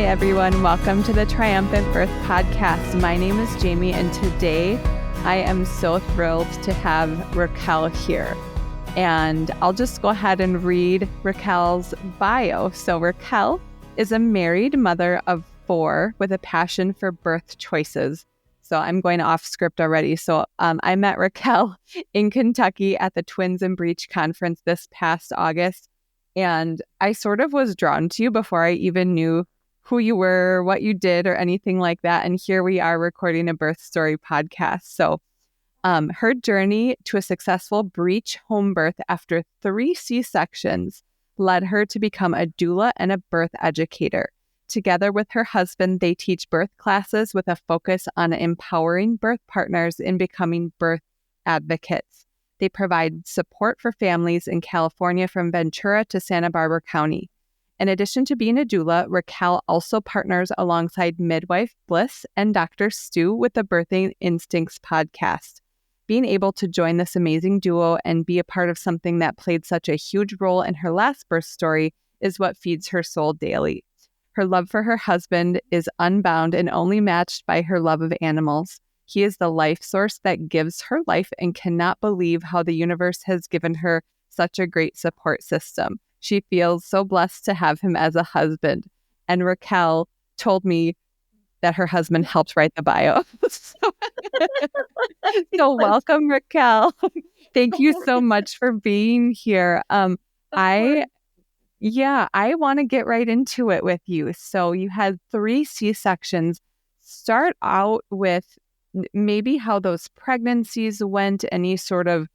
everyone. Welcome to the Triumphant Birth Podcast. My name is Jamie, and today I am so thrilled to have Raquel here. And I'll just go ahead and read Raquel's bio. So Raquel is a married mother of 4 with a passion for birth choices. So I'm going off script already. So I met Raquel in Kentucky at the Twins and Breech conference this past August. And I sort of was drawn to you before I even knew who you were, what you did, or anything like that. And here we are recording a birth story podcast. So her journey to a successful breech home birth after 3 C-sections led her to become a doula and a birth educator. Together with her husband, they teach birth classes with a focus on empowering birth partners in becoming birth advocates. They provide support for families in California from Ventura to Santa Barbara County. In addition to being a doula, Raquel also partners alongside Midwife, Blyss, and Dr. Stu with the Birthing Instincts podcast. Being able to join this amazing duo and be a part of something that played such a huge role in her last birth story is what feeds her soul daily. Her love for her husband is unbound and only matched by her love of animals. He is the life source that gives her life and cannot believe how the universe has given her such a great support system. She feels so blessed to have him as a husband. And Raquel told me that her husband helped write the bio. So welcome, Raquel. Thank you so much for being here. I want to get right into it with you. So you had 3 C-sections. Start out with maybe how those pregnancies went, any sort of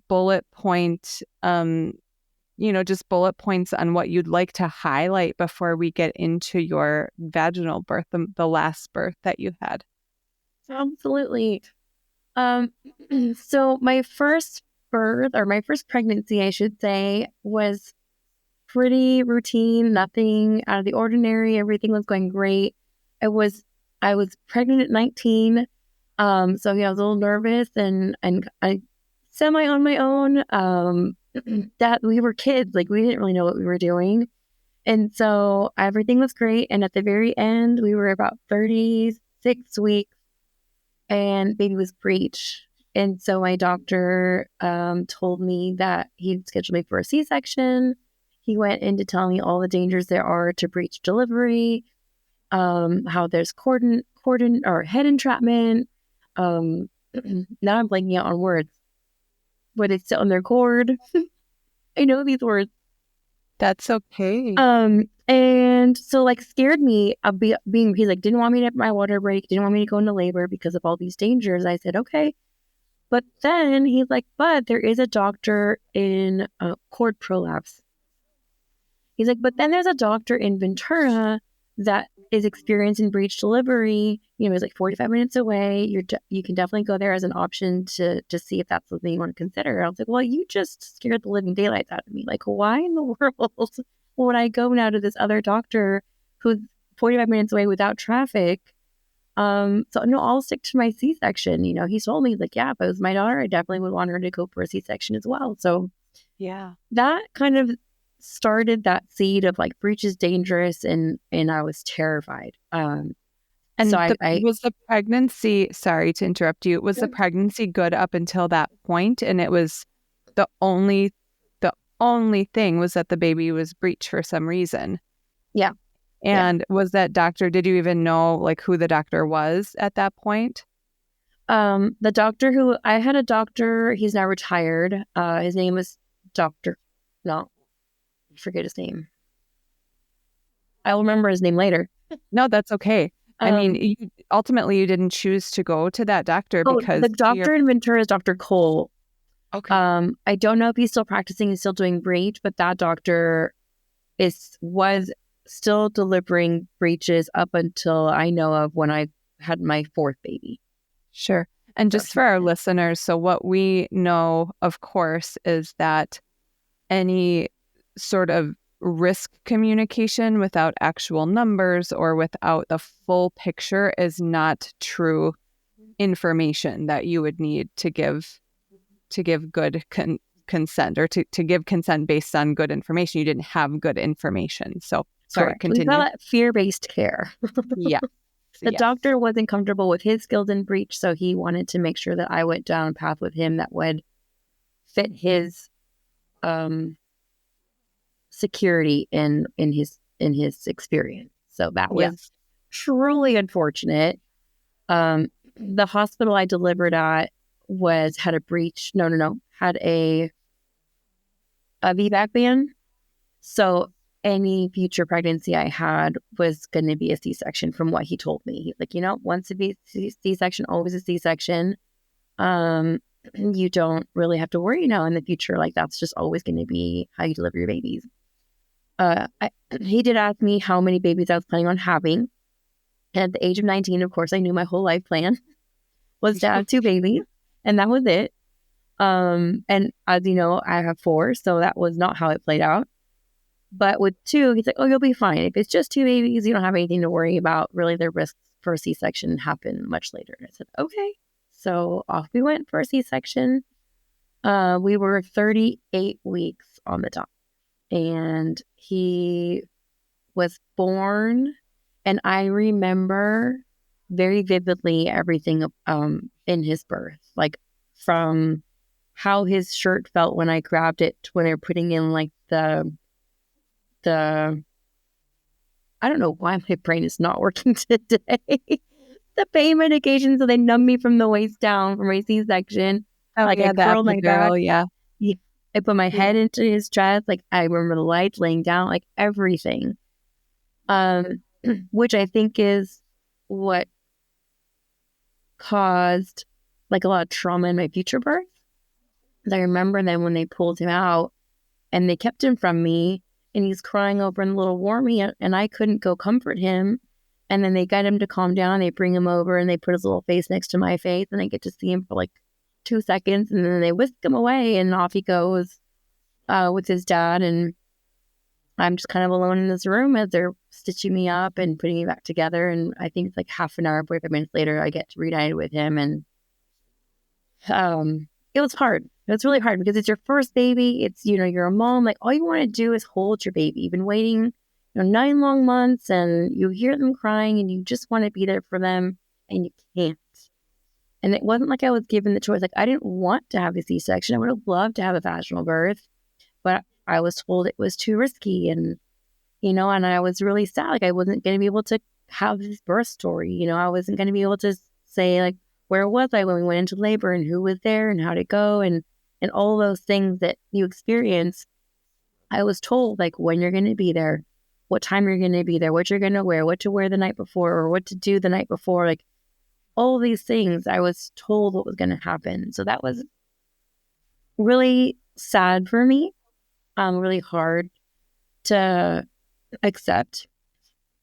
bullet point, just bullet points on what you'd like to highlight before we get into your vaginal birth, the last birth that you had. Absolutely. So my first birth, or my first pregnancy, I should say, was pretty routine, nothing out of the ordinary. Everything was going great. I was pregnant at 19. So I was a little nervous and I semi on my own. That we were kids, we didn't really know what we were doing. And so everything was great. And at the very end, we were about 36 weeks and baby was breech. And so my doctor told me that he'd scheduled me for a C-section. He went in to tell me all the dangers there are to breech delivery, how there's cordon or head entrapment. Now I'm blanking out on words. Where they sit on their cord. I know these words. That's okay. And so scared me of he's didn't want me to have my water break, didn't want me to go into labor because of all these dangers. I said, okay. But then he's like, but there is a doctor in cord prolapse. He's like, but then there's a doctor in Ventura that is experienced in breech delivery. It's 45 minutes away. You can definitely go there as an option to see if that's something you want to consider. I was like, well, you just scared the living daylights out of me. Why in the world would I go now to this other doctor who's 45 minutes away without traffic? So no, I'll stick to my C-section. He told me yeah, if it was my daughter, I definitely would want her to go for a C-section as well. So yeah, that kind of started that seed of breech is dangerous, and I was terrified. And so was the pregnancy, sorry to interrupt you, was the pregnancy good up until that point? And it was the only thing was that the baby was breech for some reason. Yeah. And was that doctor, did you even know who the doctor was at that point? The doctor I had a doctor, he's now retired. His name was forget his name. I'll remember his name later. No, that's okay. I mean, ultimately, you didn't choose to go to that doctor because the doctor in Ventura is Dr. Cole. Okay. I don't know if he's still practicing and still doing breech, but that doctor was still delivering breeches up until I know of when I had my 4th baby. Sure. And just for our listeners, so what we know, of course, is that any sort of risk communication without actual numbers or without the full picture is not true information that you would need to give good consent or to give consent based on good information. You didn't have good information. So Sorry, Correct. We continue. call it fear-based care. Yeah. The doctor wasn't comfortable with his skills in breech, so he wanted to make sure that I went down a path with him that would fit his security in his experience. So that was truly unfortunate. The hospital I delivered at had a breech. Had a VBAC ban. So any future pregnancy I had was going to be a C-section from what he told me. He's like, once a C-section, always a C-section. You don't really have to worry now in the future. Like, that's just always going to be how you deliver your babies. He did ask me how many babies I was planning on having. And at the age of 19, of course, I knew my whole life plan was to have 2 babies, and that was it. And as you know, I have 4, so that was not how it played out. But with 2, he's like, oh, you'll be fine. If it's just 2 babies, you don't have anything to worry about. Really, the risks for a C-section happen much later. And I said, okay. So off we went for a C-section. We were 38 weeks on the dot. And he was born, and I remember very vividly everything in his birth, like from how his shirt felt when I grabbed it to when they were putting in like the I don't know why my brain is not working today. The pain medication, so they numb me from the waist down from my C-section. I curled my back. Yeah. I put my head into his chest. Like, I remember the lights laying down, like everything. Which I think is what caused like a lot of trauma in my future birth. I remember then when they pulled him out and they kept him from me, and he's crying over in the little warmie, and I couldn't go comfort him. And then they got him to calm down. They bring him over and they put his little face next to my face, and I get to see him for like 2 seconds, and then they whisk him away, and off he goes with his dad. And I'm just kind of alone in this room as they're stitching me up and putting me back together. And I think it's like half an hour, 45 minutes later, I get to reunite with him. And it was hard. It's really hard because it's your first baby. It's, you're a mom. Like, all you want to do is hold your baby. You've been waiting 9 long months, and you hear them crying, and you just want to be there for them, and you can't. And it wasn't like I was given the choice. Like, I didn't want to have a C-section. I would have loved to have a vaginal birth, but I was told it was too risky. And, and I was really sad. Like, I wasn't going to be able to have this birth story. I wasn't going to be able to say, like, where was I when we went into labor, and who was there, and how'd it go, and all those things that you experience. I was told, like, when you're going to be there, what time you're going to be there, what you're going to wear, what to wear the night before, or what to do the night before. Like, all these things, I was told what was going to happen. So that was really sad for me, really hard to accept.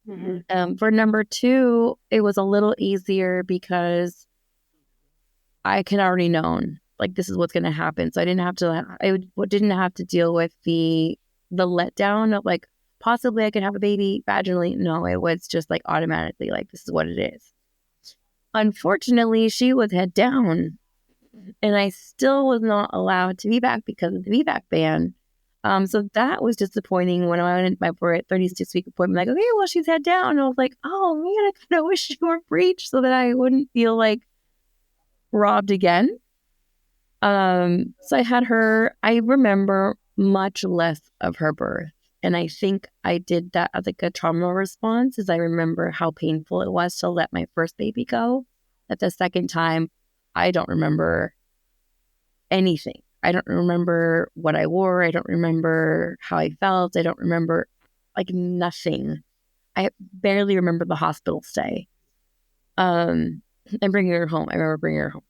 Mm-hmm. For number 2, it was a little easier because I could already known, like, this is what's going to happen. So I didn't have to deal with the letdown of, like, possibly I could have a baby vaginally. No, it was just like automatically, like, this is what it is. Unfortunately, she was head down, and I still was not allowed to be back because of the VBAC ban. So that was disappointing when I went for a 36-week appointment. Like, okay, well, she's head down. And I was like, oh man, I kind of wish she were breech so that I wouldn't feel like robbed again. So I had her. I remember much less of her birth. And I think I did that as like a trauma response, as I remember how painful it was to let my first baby go. At the second time, I don't remember anything. I don't remember what I wore. I don't remember how I felt. I don't remember, like, nothing. I barely remember the hospital stay. And bringing her home. I remember bringing her home.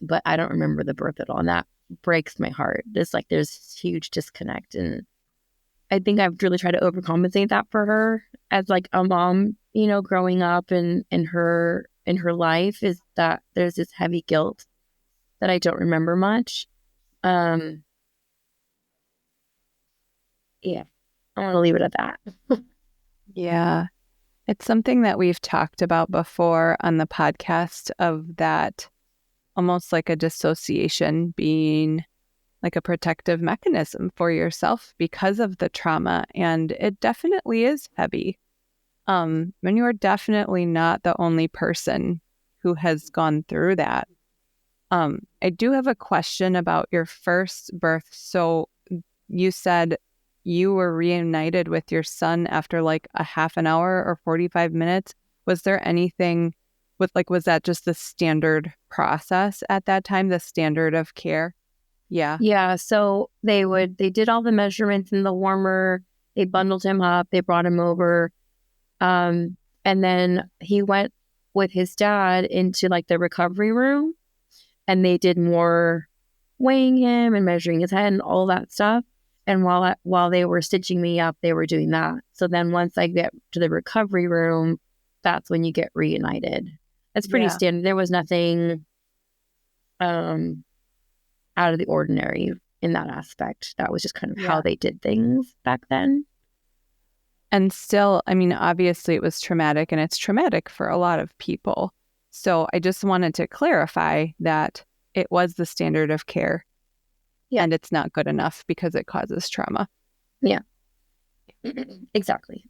But I don't remember the birth at all. And that breaks my heart. There's huge disconnect. And I think I've really tried to overcompensate that for her as like a mom, growing up in her life, is that there's this heavy guilt that I don't remember much. Yeah, I want to leave it at that. Yeah. It's something that we've talked about before on the podcast, of that almost like a dissociation being like a protective mechanism for yourself because of the trauma. And it definitely is heavy. And you're definitely not the only person who has gone through that. I do have a question about your first birth. So you said you were reunited with your son after like a half an hour or 45 minutes. Was there anything with was that just the standard process at that time, the standard of care? Yeah. Yeah. So they did all the measurements in the warmer. They bundled him up. They brought him over. And then he went with his dad into like the recovery room, and they did more weighing him and measuring his head and all that stuff. And while they were stitching me up, they were doing that. So then once I get to the recovery room, that's when you get reunited. That's pretty standard. There was nothing out of the ordinary in that aspect. That was just kind of how they did things back then. And still, I mean, obviously it was traumatic, and it's traumatic for a lot of people. So I just wanted to clarify that it was the standard of care, and it's not good enough because it causes trauma. Yeah, exactly.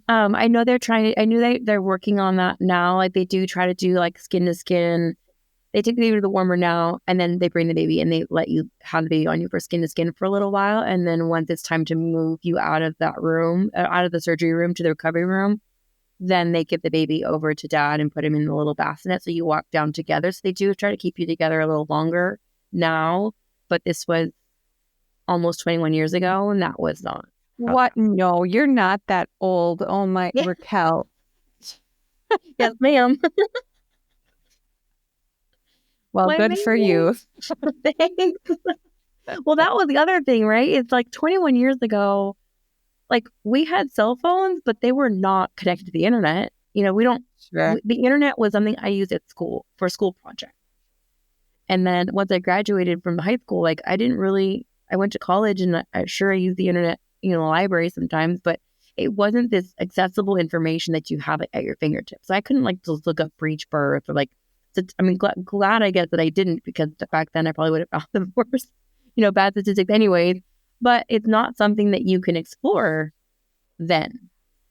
I know they're working on that now. Like they do try to do like skin to skin. They take the baby to the warmer now, and then they bring the baby and they let you have the baby on you for skin to skin for a little while. And then once it's time to move you out of that room, out of the surgery room to the recovery room, then they give the baby over to dad and put him in the little bassinet. So you walk down together. So they do try to keep you together a little longer now. But this was almost 21 years ago, and that was not. What? No, you're not that old. Oh my, Raquel. Yes, ma'am. Well, good for you. Thanks. Well, that was the other thing, right? It's like 21 years ago, like we had cell phones, but they were not connected to the internet. You know, the internet was something I used at school for a school project. And then once I graduated from high school, like I went to college, and I used the internet, the library sometimes, but it wasn't this accessible information that you have at your fingertips. So I couldn't just look up breech birth or glad I guess that I didn't, because back then I probably would have found the worst, bad statistics anyways. But it's not something that you can explore then.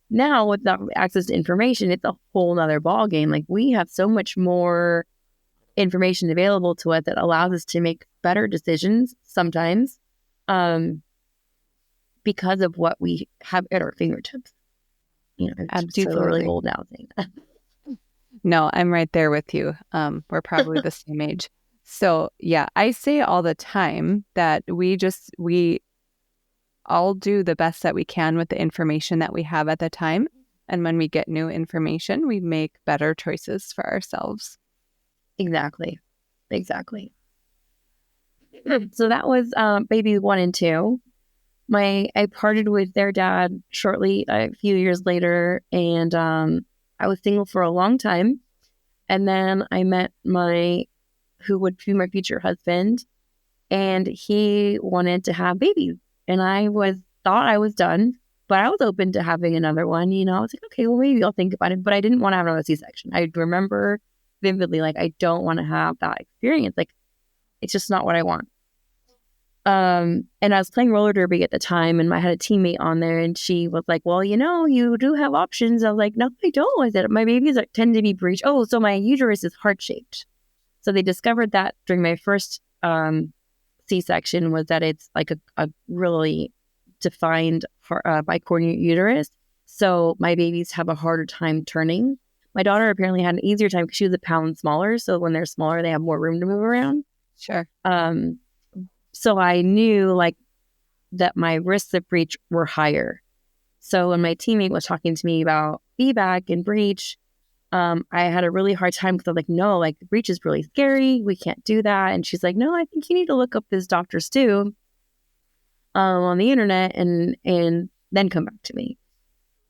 Now with that access to information, it's a whole nother ballgame. Like we have so much more information available to us that allows us to make better decisions sometimes, because of what we have at our fingertips. I'm still really old now saying that. No, I'm right there with you. We're probably the same age. So yeah, I say all the time that we all do the best that we can with the information that we have at the time. And when we get new information, we make better choices for ourselves. Exactly. So that was baby 1 and 2. I parted with their dad shortly, a few years later, and I was single for a long time. And then I met who would be my future husband, and he wanted to have babies. And I thought I was done, but I was open to having another one. I was like, okay, well, maybe I'll think about it. But I didn't want to have another C-section. I remember vividly, I don't want to have that experience. It's just not what I want. And I was playing roller derby at the time, and I had a teammate on there, and she was like, well, you do have options. I was like, no, I don't. I said, my babies tend to be breech. Oh, so my uterus is heart-shaped. So they discovered that during my first C-section, was that it's like a really defined bicornuate uterus. So my babies have a harder time turning. My daughter apparently had an easier time because she was a pound smaller. So when they're smaller, they have more room to move around. Sure. So I knew that my risks of breech were higher. So when my teammate was talking to me about feedback and breech, I had a really hard time because I was like, no, breech is really scary. We can't do that. And she's like, no, I think you need to look up this Dr. Stu on the internet and then come back to me.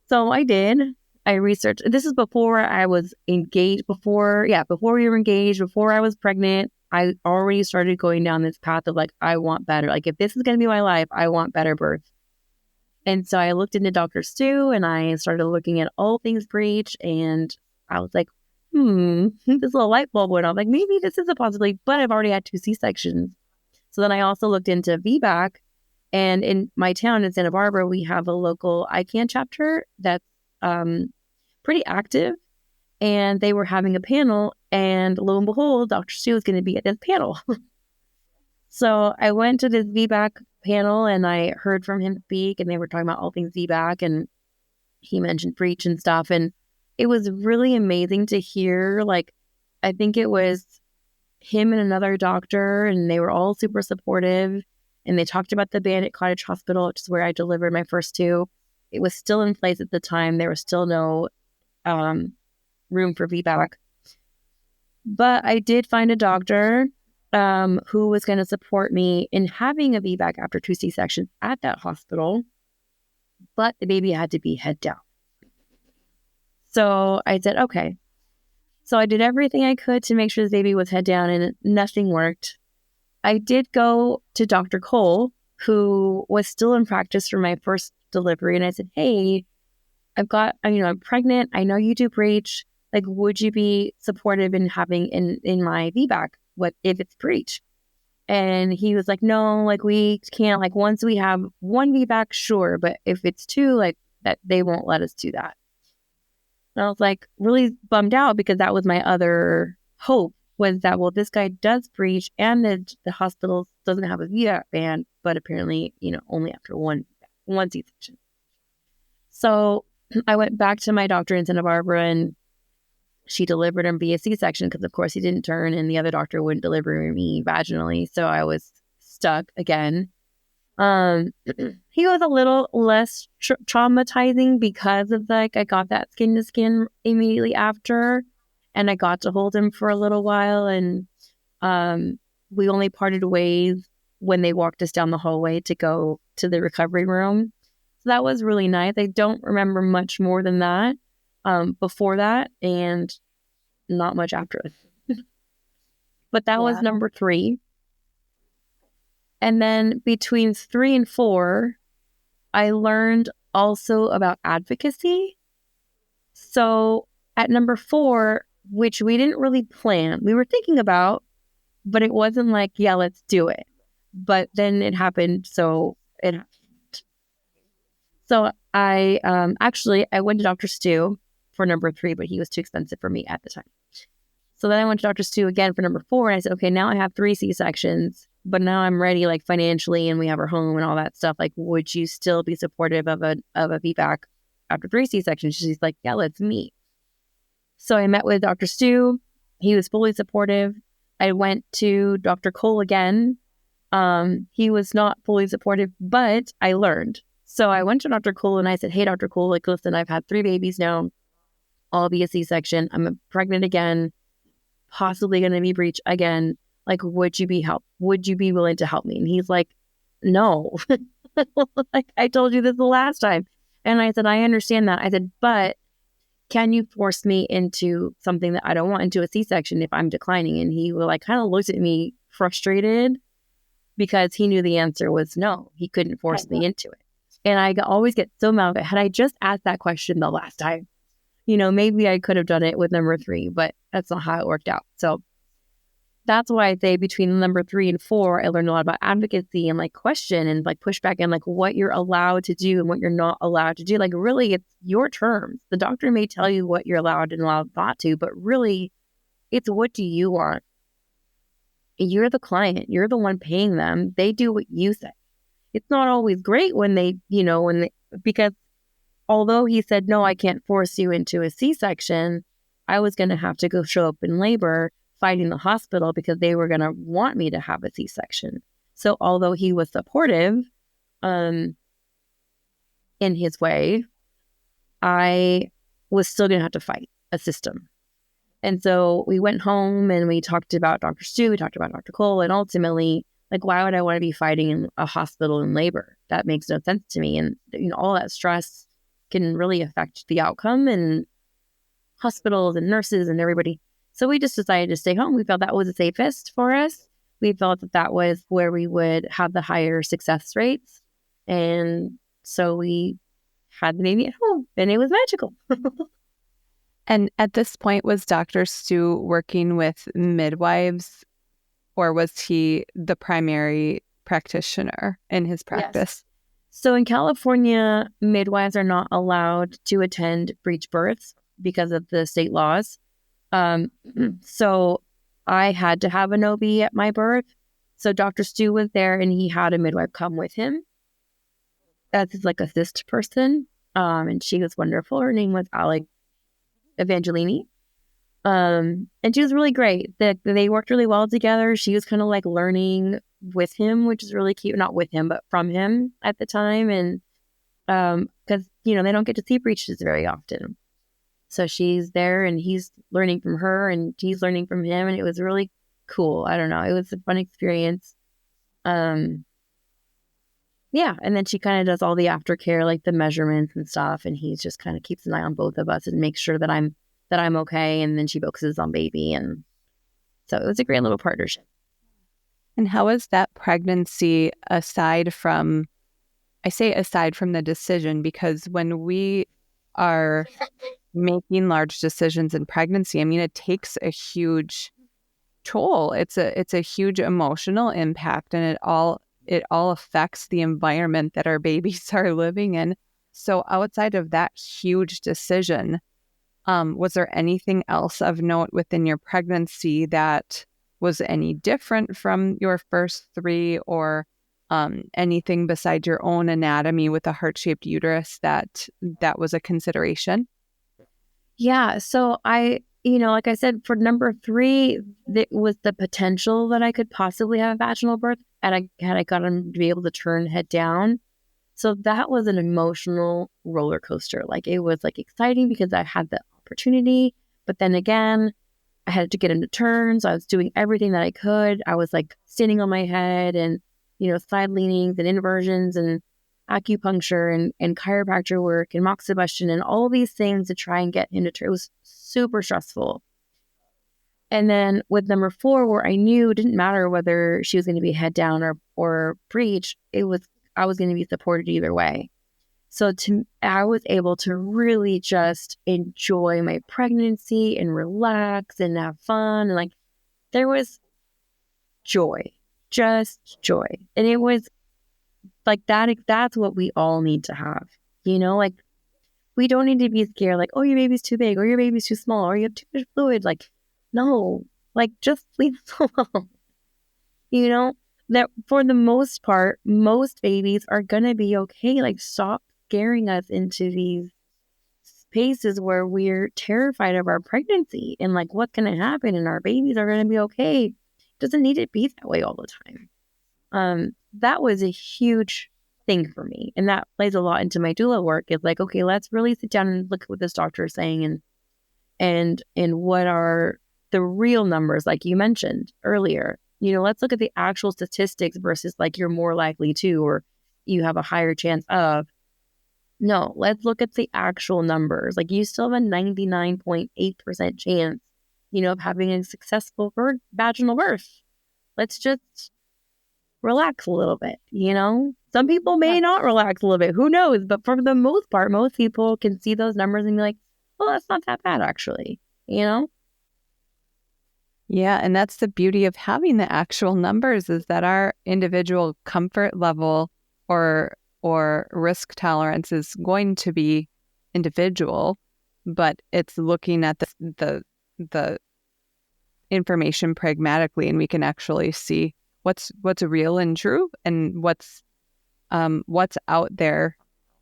So I did. I researched. This is before I was engaged, before we were engaged, before I was pregnant. I already started going down this path of I want better. If this is going to be my life, I want better birth. And so I looked into Dr. Stu, and I started looking at all things breech, and I was like, this little light bulb went off. Maybe this is a possibility, but I've already had 2 C-sections. So then I also looked into VBAC, and in my town in Santa Barbara, we have a local ICANN chapter that's pretty active, and they were having a panel, and lo and behold, Dr. Stu was going to be at this panel. So I went to this VBAC panel, and I heard from him speak, and they were talking about all things VBAC, and he mentioned Breech and stuff, and it was really amazing to hear. Like, I think it was him and another doctor, and they were all super supportive, and they talked about the Bandit Cottage Hospital, which is where I delivered my first two. It was still in place at the time. There was still no room for VBAC. But I did find a doctor who was going to support me in having a VBAC after 2 C-sections at that hospital, but the baby had to be head down. So I said, okay. So I did everything I could to make sure the baby was head down, and nothing worked. I did go to Dr. Cole, who was still in practice for my first delivery, and I said, hey, I'm pregnant. I know you do Breech. Like, would you be supportive in having in my VBAC? What if it's Breech? And he was like, no, like, we can't, like, once we have 1 VBAC, sure. But if it's 2, like, that, they won't let us do that. And I was like really bummed out, because that was my other hope, was that, well, this guy does Breech, and the hospital doesn't have a VBAC ban, but apparently, only after one C-section. So I went back to my doctor in Santa Barbara, and she delivered him via C-section, because of course he didn't turn, and the other doctor wouldn't deliver me vaginally. So I was stuck again. He was a little less traumatizing, because of I got that skin to skin immediately after, and I got to hold him for a little while, and we only parted ways when they walked us down the hallway to go to the recovery room. So that was really nice. I don't remember much more than that before that, and not much after it. But that was number 3. And then between 3 and 4, I learned also about advocacy. So at number 4, which we didn't really plan, we were thinking about, but it wasn't like, yeah, let's do it. But then it happened. So it happened. So I went to Dr. Stu for number 3, but he was too expensive for me at the time. So then I went to Dr. Stu again for number 4, and I said, okay, now I have 3 C-sections, but now I'm ready, like, financially, and we have our home and all that stuff. Like, would you still be supportive of a VBAC after 3 C-sections? She's like, yeah, let's meet. So I met with Dr. Stu. He was fully supportive. I went to Dr. Cole again. He was not fully supportive, but I learned. So I went to Dr. Cole, and I said, hey, Dr. Cole, like, listen, I've had 3 babies now, all via C-section. I'm pregnant again, possibly going to be Breech again. Like, would you be willing to help me? And he's like, no. Like, I told you this the last time. And I said, I understand that. I said, but can you force me into something that I don't want, into a C-section, if I'm declining? And he kind of looked at me frustrated, because he knew the answer was no. He couldn't force me into it. And I always get so mad. Had I just asked that question the last time, maybe I could have done it with number 3, but that's not how it worked out. So that's why I say between number 3 and 4, I learned a lot about advocacy and question and pushback, and what you're allowed to do and what you're not allowed to do. Like, really, it's your terms. The doctor may tell you what you're allowed and allowed not to, but really, it's what do you want? You're the client. You're the one paying them. They do what you say. It's not always great when because although he said, no, I can't force you into a C-section, I was going to have to go show up in labor fighting the hospital, because they were going to want me to have a C-section. So although he was supportive in his way, I was still going to have to fight a system. And so we went home, and we talked about Dr. Stu, we talked about Dr. Cole, and ultimately, why would I want to be fighting in a hospital in labor? That makes no sense to me. And all that stress can really affect the outcome, and hospitals and nurses and everybody. So we just decided to stay home. We felt that was the safest for us. We felt that was where we would have the higher success rates. And so we had the baby at home, and it was magical. And at this point, was Dr. Stu working with midwives or was he the primary practitioner in his practice? Yes. So in California, midwives are not allowed to attend breech births because of the state laws. So I had to have an OB at my birth. So Dr. Stu was there and he had a midwife come with him as his like assist person. And she was wonderful. Her name was Alec Evangelini. And she was really great. They worked really well together. She was kind of like learning with him, which is really cute. Not with him, but from him at the time. And because, they don't get to see breeches very often. So she's there and he's learning from her and he's learning from him. And it was really cool. I don't know. It was a fun experience. Yeah. And then she kind of does all the aftercare, like the measurements and stuff. And he just kind of keeps an eye on both of us and makes sure that I'm okay. And then she focuses on baby. And so it was a great little partnership. And how was that pregnancy aside from the decision? Because when we are making large decisions in pregnancy, I mean, it takes a huge toll. It's a huge emotional impact, and it all affects the environment that our babies are living in. So outside of that huge decision, was there anything else of note within your pregnancy that was any different from your first three, or anything besides your own anatomy with a heart-shaped uterus that was a consideration? Yeah. So like I said, for number 3, it was the potential that I could possibly have a vaginal birth, and I had got him to be able to turn head down. So that was an emotional roller coaster. Like it was like exciting because I had the opportunity, but then again, I had to get him to turn. So I was doing everything that I could. I was like standing on my head and, side leanings and inversions and acupuncture and chiropractor work and moxibustion and all these things to try and get him to turn. It was super stressful. And then with number 4, where I knew it didn't matter whether she was going to be head down or breech, I was going to be supported either way. So I was able to really just enjoy my pregnancy and relax and have fun. And like, there was joy, just joy. And it was like that's what we all need to have, like we don't need to be scared, like, oh, your baby's too big or your baby's too small or you have too much fluid. Like, no, like just leave it alone. That for the most part, most babies are going to be okay. Like, stop scaring us into these spaces where we're terrified of our pregnancy and like what's going to happen, and our babies are going to be okay. It doesn't need to be that way all the time. That was a huge thing for me. And that plays a lot into my doula work. It's like, okay, let's really sit down and look at what this doctor is saying and what are the real numbers, like you mentioned earlier. Let's look at the actual statistics versus like you're more likely to, or you have a higher chance of. No, let's look at the actual numbers. Like, you still have a 99.8% chance, of having a successful vaginal birth. Let's just relax a little bit, Some people may not relax a little bit. Who knows? But for the most part, most people can see those numbers and be like, well, that's not that bad, actually, Yeah, and that's the beauty of having the actual numbers, is that our individual comfort level or risk tolerance is going to be individual, but it's looking at the information pragmatically, and we can actually see what's real and true and what's out there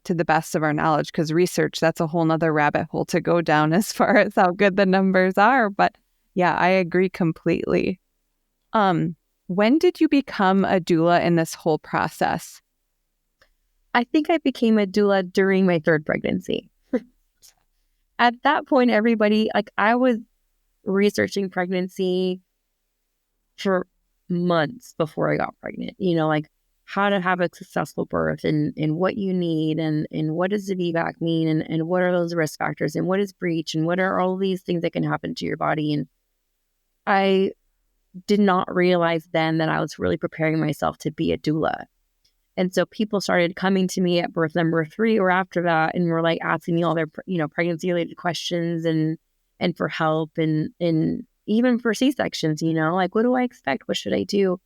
to the best of our knowledge. Because research, that's a whole nother rabbit hole to go down as far as how good the numbers are. But yeah, I agree completely. When did you become a doula in this whole process? I think I became a doula during my 3rd pregnancy. At that point, everybody, like, I was researching pregnancy for months before I got pregnant, like how to have a successful birth and what you need and what does the VBAC mean and what are those risk factors and what is breech and what are all these things that can happen to your body. And I did not realize then that I was really preparing myself to be a doula. And so people started coming to me at birth number 3 or after that and were like asking me all their, pregnancy related questions and for help. And even for C-sections, like, what do I expect? What should I do?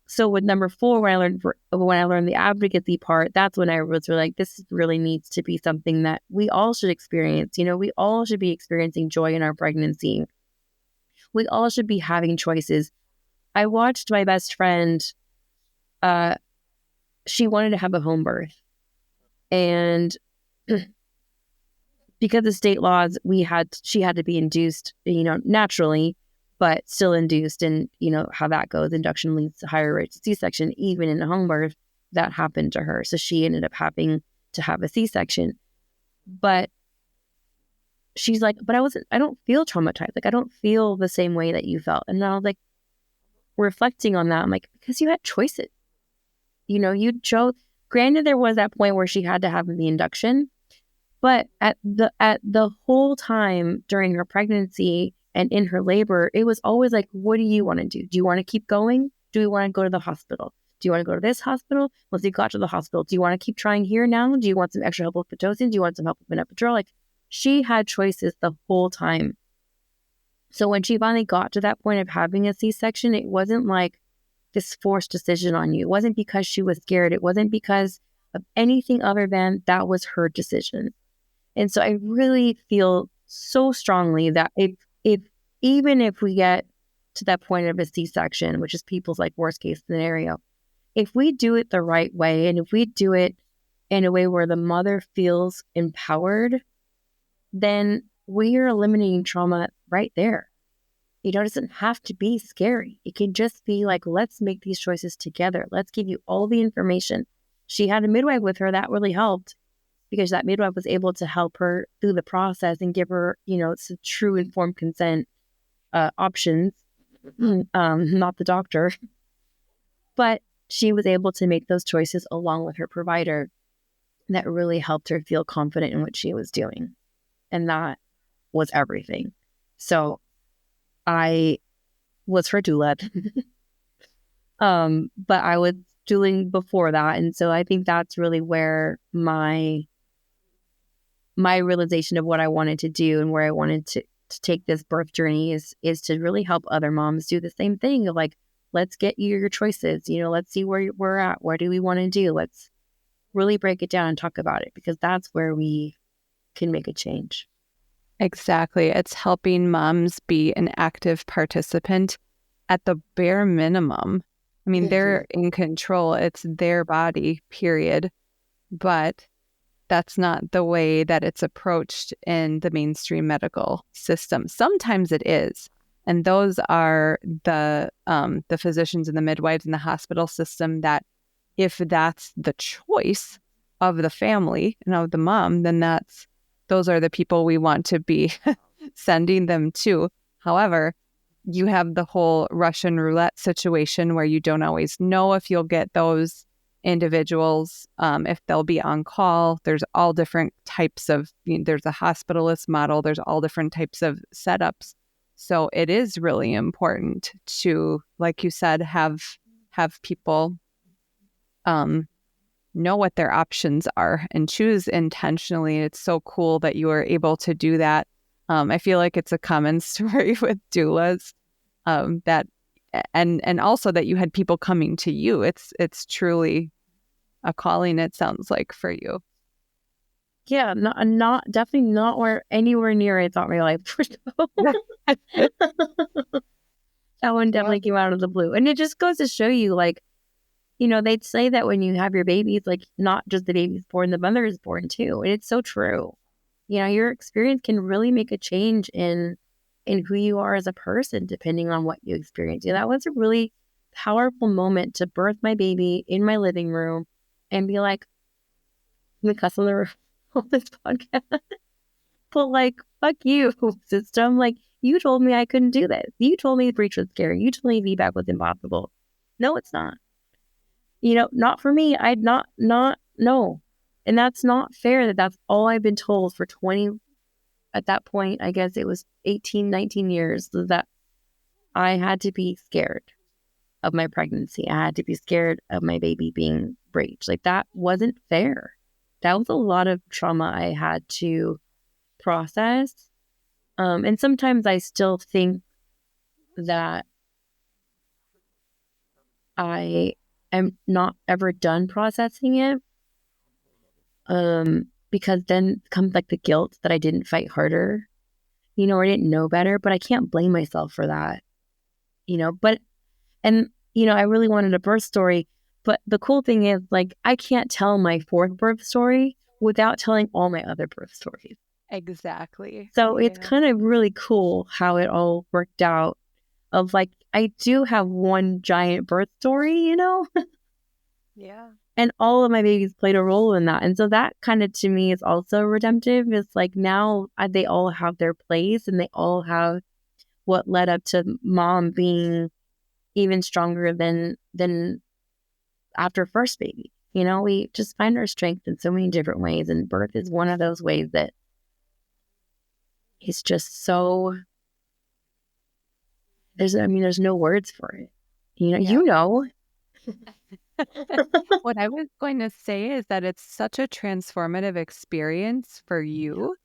So with number 4, when I learned the advocacy part, that's when I was really like, this really needs to be something that we all should experience. We all should be experiencing joy in our pregnancy. We all should be having choices. I watched my best friend, she wanted to have a home birth. And because of state laws, she had to be induced, naturally, but still induced. And how that goes, induction leads to higher rates of C-section. Even in a home birth, that happened to her. So she ended up having to have a C-section. But she's like, but I don't feel traumatized. Like, I don't feel the same way that you felt. And I was like, reflecting on that, I'm like, because you had choices. You chose. Granted, there was that point where she had to have the induction, but at the whole time during her pregnancy and in her labor, it was always like, what do you want to do? Do you want to keep going? Do you want to go to the hospital? Do you want to go to this hospital? Once you got to the hospital, do you want to keep trying here now? Do you want some extra help with Pitocin? Do you want some help with an epidural? Like, she had choices the whole time. So when she finally got to that point of having a C-section, it wasn't like this forced decision on you. It wasn't because she was scared. It wasn't because of anything other than that was her decision. And so I really feel so strongly that even if we get to that point of a C-section, which is people's like worst case scenario, if we do it the right way, and if we do it in a way where the mother feels empowered, then we are eliminating trauma right there. It doesn't have to be scary. It can just be like, let's make these choices together. Let's give you all the information. She had a midwife with her. That really helped, because that midwife was able to help her through the process and give her, some true informed consent options, not the doctor. But she was able to make those choices along with her provider that really helped her feel confident in what she was doing. And that was everything. So I was her doula, but I was doing before that. And so I think that's really where my realization of what I wanted to do and where I wanted to take this birth journey is to really help other moms do the same thing of like, let's get you your choices, let's see where we're at. What do we want to do? Let's really break it down and talk about it, because that's where we can make a change. Exactly. It's helping moms be an active participant at the bare minimum. I mean, they're in control. It's their body, period. But that's not the way that it's approached in the mainstream medical system. Sometimes it is. And those are the physicians and the midwives in the hospital system that, if that's the choice of the family and of the mom, then those are the people we want to be sending them to. However, you have the whole Russian roulette situation where you don't always know if you'll get those individuals, if they'll be on call. There's all different types of, there's a hospitalist model, there's all different types of setups. So it is really important to, like you said, have people know what their options are and choose intentionally. It's so cool that you were able to do that. I feel like it's a common story with doulas, that and also that you had people coming to you. It's truly a calling, it sounds like, for you. Yeah, not definitely not anywhere near I thought my life would go. That one definitely came out of the blue. And it just goes to show you, like, they'd say that when you have your babies, like, not just the baby's born, the mother is born too. And it's so true. Your experience can really make a change in who you are as a person, depending on what you experience. That was a really powerful moment to birth my baby in my living room and be like, I'm going to cuss on this podcast, but like, fuck you, system. Like, you told me I couldn't do this. You told me Breech was scary. You told me VBAC was impossible. No, it's not. Not for me. I'd not, no. And that's not fair that's all I've been told for 20, at that point, I guess it was 18, 19 years, that I had to be scared of my pregnancy. I had to be scared of my baby being Breech. Like, that wasn't fair. That was a lot of trauma I had to process And sometimes I still think that I am not ever done processing it. Because then comes like the guilt that I didn't fight harder, or I didn't know better, but I can't blame myself for that, and I really wanted a birth story, but the cool thing is like, I can't tell my fourth birth story without telling all my other birth stories. Exactly. So it's kind of really cool how it all worked out of like, I do have one giant birth story, Yeah. And all of my babies played a role in that. And so that kind of, to me, is also redemptive. It's like now they all have their place and they all have what led up to mom being even stronger than after first baby. We just find our strength in so many different ways. And birth is one of those ways that it's just so, there's no words for it. What I was going to say is that it's such a transformative experience for you,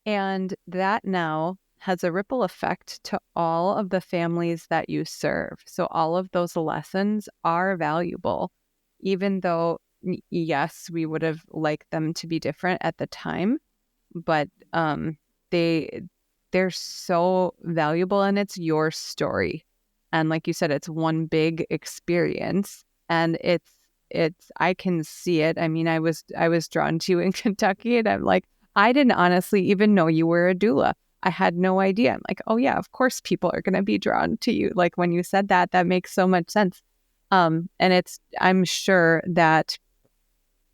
and that now has a ripple effect to all of the families that you serve. So all of those lessons are valuable, even though, yes, we would have liked them to be different at the time, but they're so valuable, and it's your story. And like you said, it's one big experience, and it's I can see it. I mean, I was drawn to you in Kentucky, and I'm like, I didn't honestly even know you were a doula. I had no idea. I'm like, oh yeah, of course people are going to be drawn to you. Like when you said that makes so much sense. And I'm sure that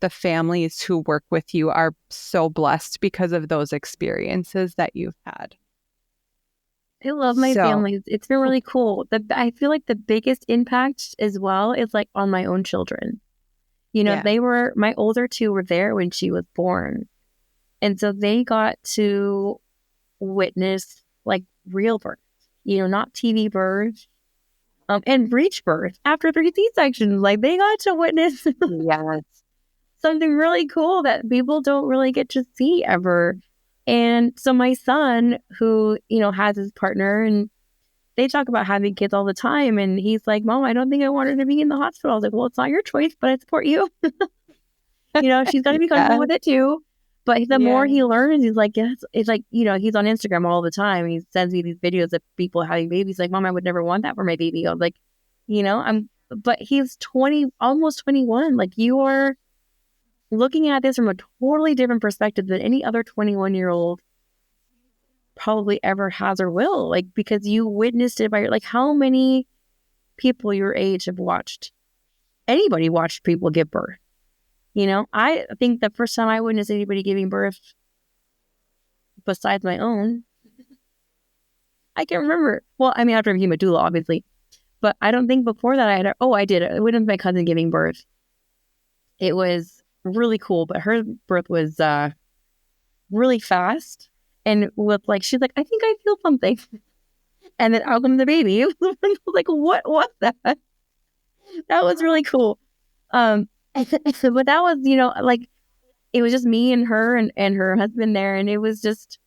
the families who work with you are so blessed because of those experiences that you've had. I love my family. It's been really cool. I feel like the biggest impact as well is like on my own children. They were, my older two were there when she was born. And so they got to witness like real birth, not TV birth, and breech birth after 3 C-sections. Like they got to witness something really cool that people don't really get to see ever. And so my son, who, has his partner, and they talk about having kids all the time. And he's like, Mom, I don't think I want her to be in the hospital. I was like, well, it's not your choice, but I support you. She's got to be comfortable with it too. But the more he learns, he's like, yes, it's like, he's on Instagram all the time. He sends me these videos of people having babies. Like, Mom, I would never want that for my baby. I was like, but he's 20, almost 21. Like, you are looking at this from a totally different perspective than any other 21-year-old probably ever has or will. Like, because you witnessed it by like, how many people your age have watched people give birth? I think the first time I witnessed anybody giving birth besides my own, I can't remember. Well, I mean, after I became a doula, obviously. But I don't think before that I did. I witnessed my cousin giving birth. It was really cool, but her birth was really fast. And with like, she's like, I think I feel something. And then out comes the baby. Like, what was that? That was really cool. But that was, like, it was just me and her and her husband there. And it was just,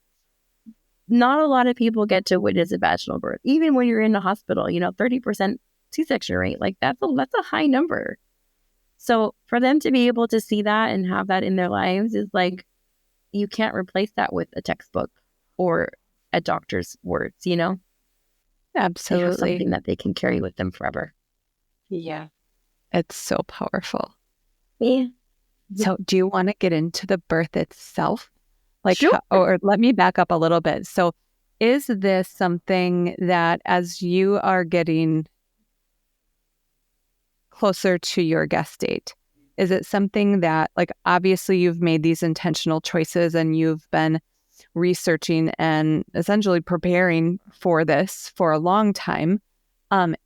not a lot of people get to witness a vaginal birth. Even when you're in the hospital, 30% C-section rate, like that's a high number. So for them to be able to see that and have that in their lives is like, you can't replace that with a textbook or a doctor's words, Absolutely. They have something that they can carry with them forever. Yeah. It's so powerful. Yeah. So do you want to get into the birth itself? Like, sure. Or let me back up a little bit. So is this something that as you are getting closer to your guest date, is it something that, like, obviously you've made these intentional choices and you've been researching and essentially preparing for this for a long time.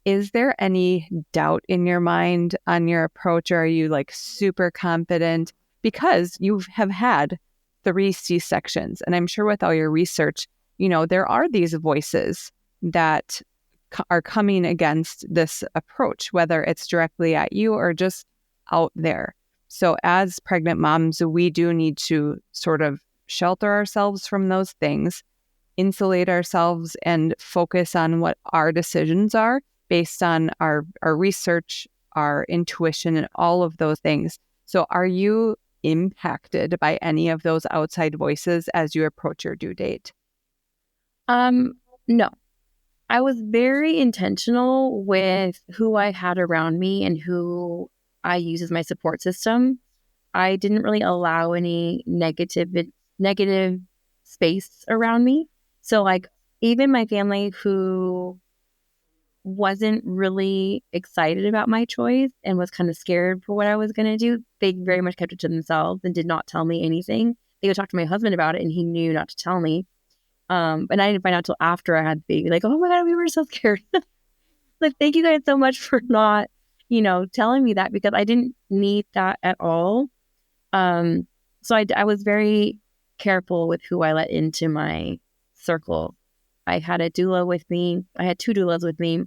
Is there any doubt in your mind on your approach, or are you like super confident because you have had 3 C-sections? And I'm sure with all your research, there are these voices that are coming against this approach, whether it's directly at you or just out there. So as pregnant moms, we do need to sort of shelter ourselves from those things. insulate ourselves and focus on what our decisions are based on our research, our intuition, and all of those things. So are you impacted by any of those outside voices as you approach your due date? No. I was very intentional with who I had around me and who I use as my support system. I didn't really allow any negative space around me. So like even my family who wasn't really excited about my choice and was kind of scared for what I was going to do, they very much kept it to themselves and did not tell me anything. They would talk to my husband about it and he knew not to tell me. And I didn't find out till after I had the baby, like, oh my God, we were so scared. Like, thank you guys so much for not, telling me that, because I didn't need that at all. So I was very careful with who I let into my circle. I had a doula with me. I had 2 doulas with me.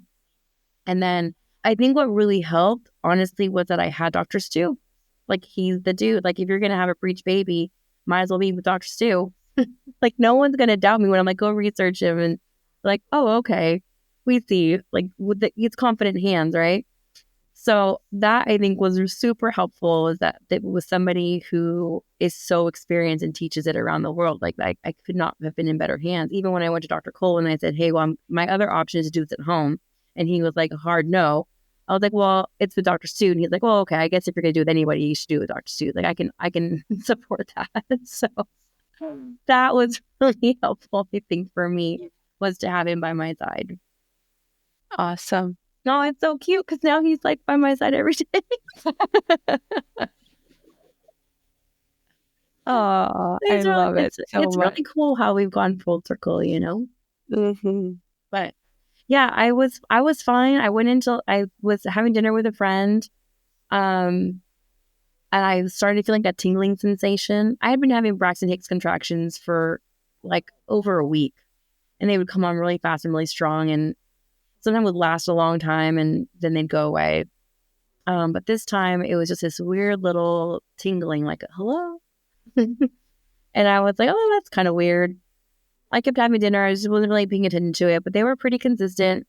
And then I think what really helped, honestly, was that I had Dr. Stu. Like, he's the dude. Like, if you're going to have a breech baby, might as well be with Dr. Stu. Like, no one's going to doubt me when I'm like, go research him. And like, oh, okay, we see. Like, he's confident hands, right? So that I think was super helpful, is that it was somebody who is so experienced and teaches it around the world. Like, I could not have been in better hands. Even when I went to Dr. Cole and I said, hey, well, my other option is to do this at home. And he was like, a hard no. I was like, well, it's with Dr. Stu. And he's like, well, okay, I guess if you're going to do it with anybody, you should do it with Dr. Stu. Like, I can support that. So that was really helpful, I think, for me, was to have him by my side. Awesome. No, it's so cute because now he's like by my side every day. Oh, I love it so It's much. really cool how we've gone full circle, Mm-hmm. But yeah, I was fine. I was having dinner with a friend, and I started feeling that tingling sensation. I had been having Braxton Hicks contractions for like over a week, and they would come on really fast and really strong, and sometimes would last a long time, and then they'd go away. But this time it was just this weird little tingling, like, hello. And I was like, oh, that's kind of weird. I kept having dinner. I just wasn't really paying attention to it, but they were pretty consistent.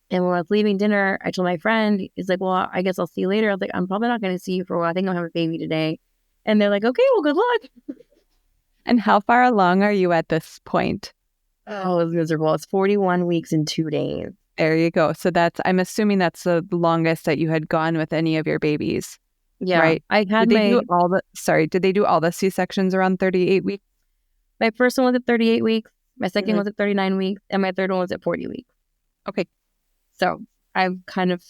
And when I was leaving dinner, I told my friend, he's like, well, I guess I'll see you later. I was like, I'm probably not going to see you for a while. I think I'll have a baby today. And they're like, okay, well, good luck. And how far along are you at this point? Oh, it was miserable. It's 41 weeks and 2 days. There you go. So I'm assuming that's the longest that you had gone with any of your babies. Yeah. Right. I had did they do all the C-sections around 38 weeks? My first one was at 38 weeks. My second was at 39 weeks. And my third one was at 40 weeks. Okay. So I've kind of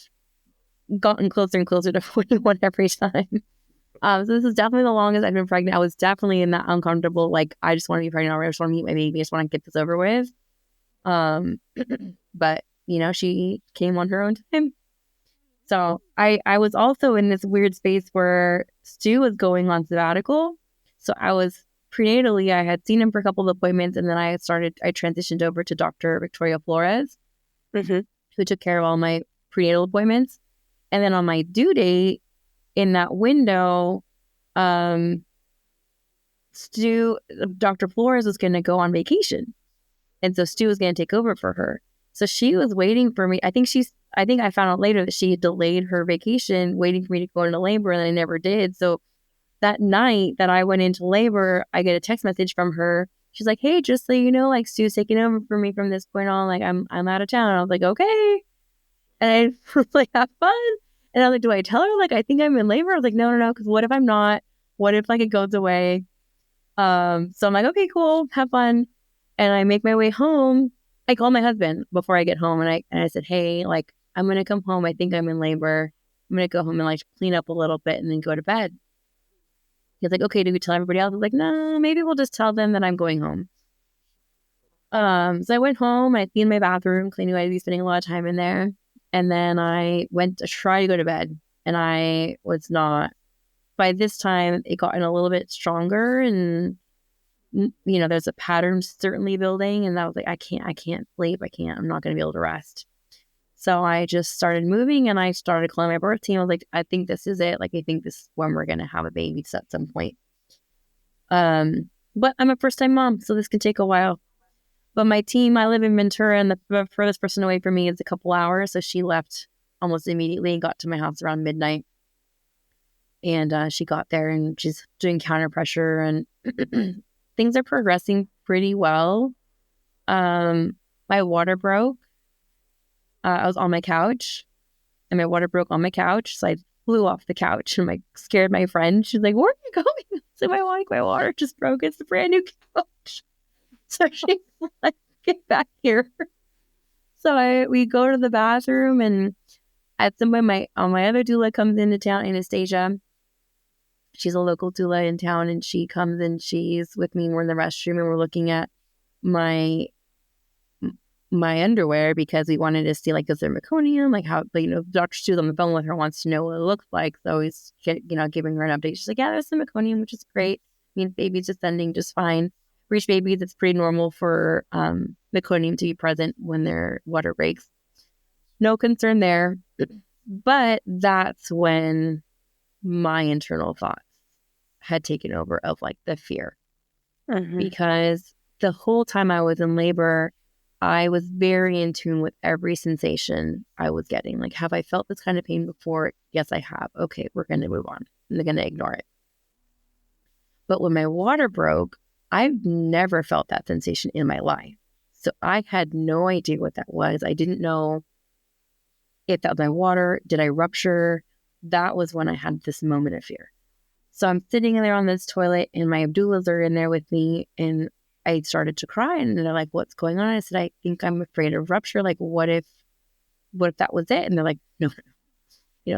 gotten closer and closer to 41 every time. So this is definitely the longest I've been pregnant. I was definitely in that uncomfortable, like, I just want to be pregnant already. I just want to meet my baby. I just want to get this over with. But, she came on her own time. So I was also in this weird space where Stu was going on sabbatical. So I was prenatally, I had seen him for a couple of appointments, and then I transitioned over to Dr. Victoria Flores, who took care of all my prenatal appointments. And then on my due date, in that window, Dr. Flores was going to go on vacation. And so Stu was going to take over for her. So she was waiting for me. I think I found out later that she had delayed her vacation, waiting for me to go into labor, and I never did. So that night that I went into labor, I get a text message from her. She's like, hey, just so you know, like, Stu's taking over for me from this point on. Like, I'm out of town. And I was like, okay. And I was like, have fun. And I was like, do I tell her, like, I think I'm in labor? I was like, no, because what if I'm not? What if, like, it goes away? So I'm like, okay, cool, have fun. And I make my way home. I call my husband before I get home, and I said, hey, like, I'm going to come home. I think I'm in labor. I'm going to go home and, like, clean up a little bit and then go to bed. He's like, okay, do we tell everybody else? I was like, no, maybe we'll just tell them that I'm going home. So I went home. I cleaned my bathroom, cleaning. I'd be spending a lot of time in there. And then I went to try to go to bed, and I was not. By this time, it gotten a little bit stronger, and there's a pattern certainly building. And I was like, I can't sleep. I'm not going to be able to rest. So I just started moving, and I started calling my birth team. I was like, I think this is it. Like, I think this is when we're going to have a baby at some point. But I'm a first-time mom, so this can take a while. But my team, I live in Ventura, and the furthest person away from me is a couple hours. So she left almost immediately and got to my house around midnight. And she got there and she's doing counter pressure, and things are progressing pretty well. My water broke. I was on my couch and my water broke on my couch. So I flew off the couch and scared my friend. She's like, "Where are you going?" So my water just broke. It's a brand new couch. So she's like, "Get back here." So we go to the bathroom, and at some point my other doula comes into town, Anastasia. She's a local doula in town, and she comes and she's with me. We're in the restroom and we're looking at my underwear because we wanted to see, like, is there meconium? Like, how, Dr. Stu's on the phone with her, wants to know what it looks like. So he's, giving her an update. She's like, yeah, there's some meconium, which is great. Means baby's descending just fine. Breech babies, it's pretty normal for meconium to be present when their water breaks. No concern there. But that's when my internal thoughts had taken over of, like, the fear. Mm-hmm. Because the whole time I was in labor, I was very in tune with every sensation I was getting. Like, have I felt this kind of pain before? Yes, I have. Okay, we're going to move on. I'm going to ignore it. But when my water broke, I've never felt that sensation in my life. So I had no idea what that was. I didn't know if that was my water. Did I rupture? That was when I had this moment of fear. So I'm sitting there on this toilet, and my doulas are in there with me, and I started to cry, and they're like, "What's going on?" I said, "I think I'm afraid of rupture. Like, what if that was it?" And they're like, "No,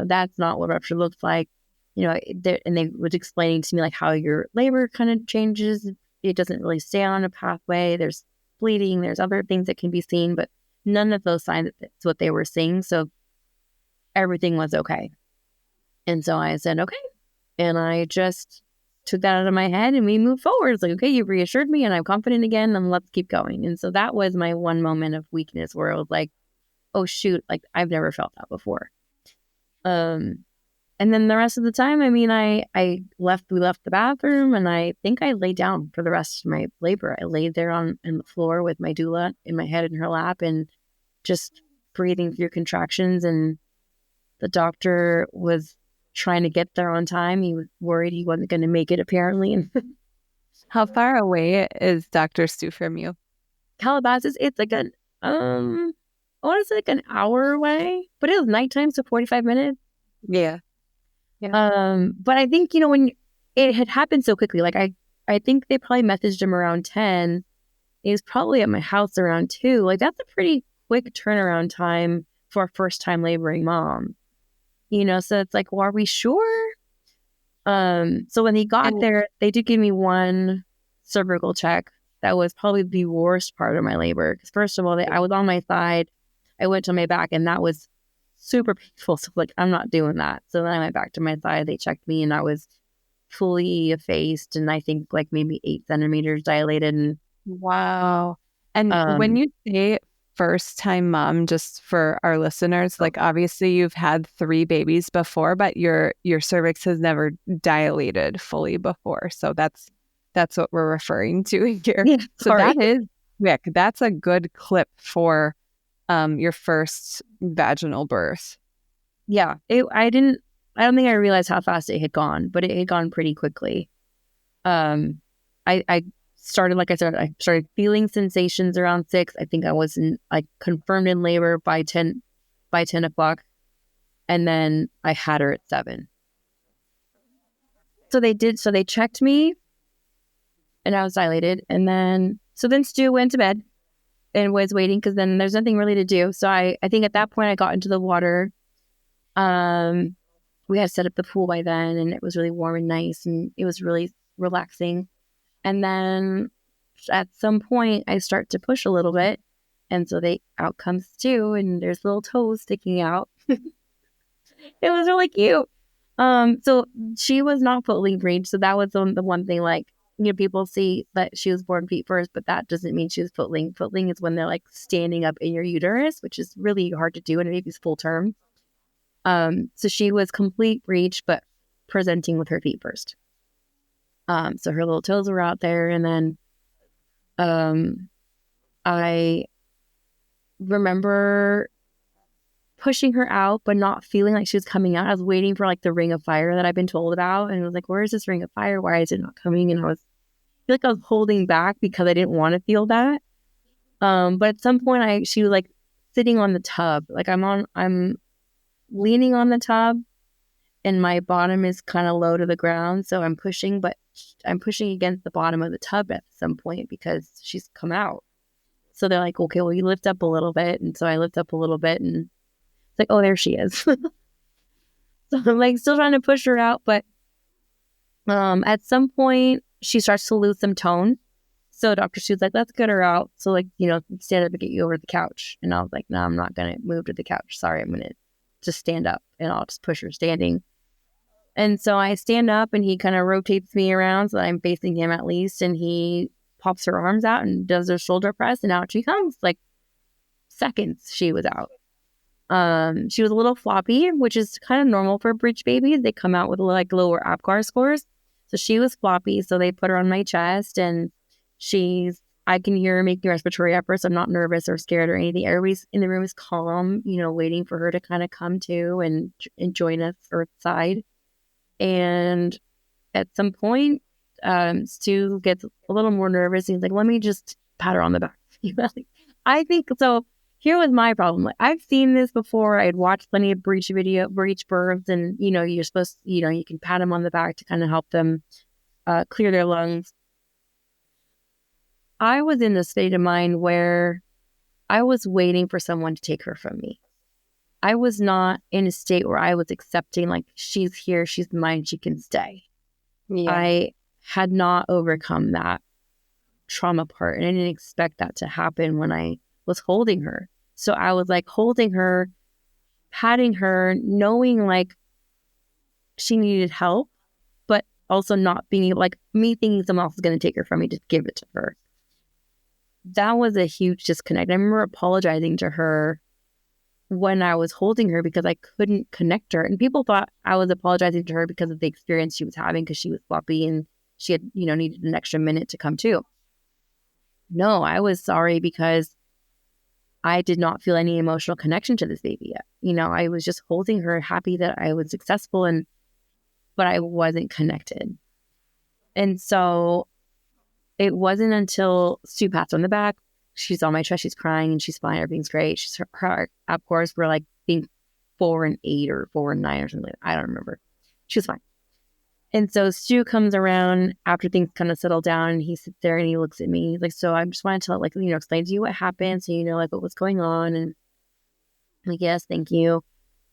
that's not what rupture looks like." And they was explaining to me, like, how your labor kind of changes. It doesn't really stay on a pathway. There's bleeding. There's other things that can be seen, but none of those signs, that's what they were seeing. So everything was okay. And so I said, okay. And I just took that out of my head, and we moved forward. It's like, okay, you've reassured me and I'm confident again, and let's keep going. And so that was my one moment of weakness where I was like, oh shoot, like, I've never felt that before. And then the rest of the time, we left the bathroom, and I think I laid down for the rest of my labor. I laid there on the floor with my doula in my head in her lap, and just breathing through contractions. And the doctor was trying to get there on time. He was worried he wasn't going to make it, apparently. How far away is Dr. Stu from you? Calabasas, it's like I want to say like an hour away, but it was nighttime, so 45 minutes. Yeah. But I think, when it had happened so quickly, like I think they probably messaged him around 10. He was probably at my house around 2. Like, that's a pretty quick turnaround time for a first time laboring mom. So it's like, well, are we sure? So when he got there, they did give me one cervical check. That was probably the worst part of my labor. Because first of all, I was on my side. I went to my back, and that was super painful. So, like, I'm not doing that. So then I went back to my side. They checked me, and I was fully effaced, and I think like maybe 8 centimeters dilated. And wow. And when you say first time mom, just for our listeners, like, obviously you've had 3 babies before, but your cervix has never dilated fully before. So that's what we're referring to here. Yeah, so that's a good clip for your first vaginal birth. Yeah, I don't think I realized how fast it had gone, but it had gone pretty quickly. I started, like I said, I started feeling sensations around 6. I think I was confirmed in labor by 10 o'clock, and then I had her at 7. So they checked me, and I was dilated, and then Stu went to bed and was waiting, because then there's nothing really to do. So I think at that point I got into the water. We had set up the pool by then, and it was really warm and nice, and it was really relaxing. And then at some point I start to push a little bit, and so out comes Stu, and there's little toes sticking out. It was really cute. So she was not fully breech, so that was the one thing, like, people see that she was born feet first, but that doesn't mean she was footling. Footling is when they're like standing up in your uterus, which is really hard to do in a baby's full term. So she was complete breech, but presenting with her feet first. So her little toes were out there, and then I remember pushing her out, but not feeling like she was coming out. I was waiting for like the ring of fire that I've been told about. And I was like, where is this ring of fire? Why is it not coming? And I feel like I was holding back because I didn't want to feel that. But at some point she was like sitting on the tub. Like I'm leaning on the tub and my bottom is kind of low to the ground. So I'm pushing, but I'm pushing against the bottom of the tub at some point because she's come out. So they're like, okay, well, you lift up a little bit. And so I lift up a little bit and it's like, oh, there she is. So I'm like still trying to push her out. But at some point she starts to lose some tone. So Dr. Stu's like, let's get her out. So like, stand up and get you over the couch. And I was like, no, I'm not going to move to the couch. Sorry, I'm going to just stand up and I'll just push her standing. And so I stand up and he kind of rotates me around so that I'm facing him at least. And he pops her arms out and does her shoulder press. And out she comes. Like seconds she was out. She was a little floppy, which is kind of normal for breech babies. They come out with like lower APGAR scores. So she was floppy. So they put her on my chest and I can hear her making respiratory efforts. I'm not nervous or scared or anything. Everybody's in the room is calm, waiting for her to kind of come to and join us earthside. And at some point, Stu gets a little more nervous. He's like, let me just pat her on the back. I think so. Here was my problem. Like, I've seen this before. I'd watched plenty of breech births, and you're supposed to, you can pat them on the back to kind of help them clear their lungs. I was in a state of mind where I was waiting for someone to take her from me. I was not in a state where I was accepting, like, she's here, she's mine, she can stay. Yeah. I had not overcome that trauma part, and I didn't expect that to happen when I was holding her. So I was like holding her, patting her, knowing like she needed help, but also not being like me thinking someone else is going to take her from me, just give it to her. That was a huge disconnect. I remember apologizing to her when I was holding her because I couldn't connect her. And people thought I was apologizing to her because of the experience she was having because she was floppy and she had, needed an extra minute to come to. No, I was sorry because I did not feel any emotional connection to this baby yet. I was just holding her, happy that I was successful, but I wasn't connected. And so it wasn't until Stu pats on the back, she's on my chest, she's crying and she's fine, everything's great. Her APGARs were like being 4 and 8 or 4 and 9 or something. I don't remember. She was fine. And so Stu comes around after things kind of settle down and he sits there and he looks at me. He's like, so I just wanted to explain to you what happened so like what was going on. And I'm like, yes, thank you.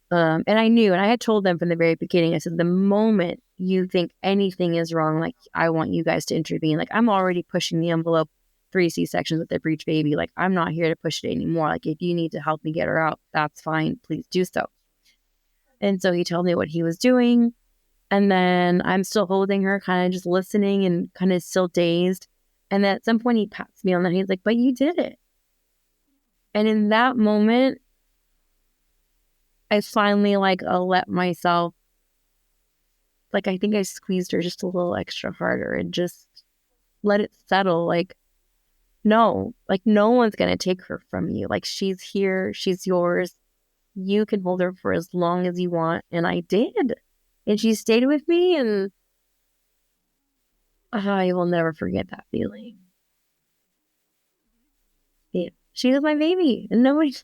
And I knew, and I had told them from the very beginning, I said, the moment you think anything is wrong, like I want you guys to intervene. Like I'm already pushing the envelope 3 C-sections with the breech baby. Like I'm not here to push it anymore. Like if you need to help me get her out, that's fine. Please do so. And so he told me what he was doing. And then I'm still holding her, kind of just listening and kind of still dazed. And then at some point he pats me on the head. He's like, but you did it. And in that moment, I finally let myself, I think I squeezed her just a little extra harder and just let it settle. No one's going to take her from you. Like she's here, she's yours. You can hold her for as long as you want. And I did. And she stayed with me, and I will never forget that feeling. Yeah, she was my baby, and nobody.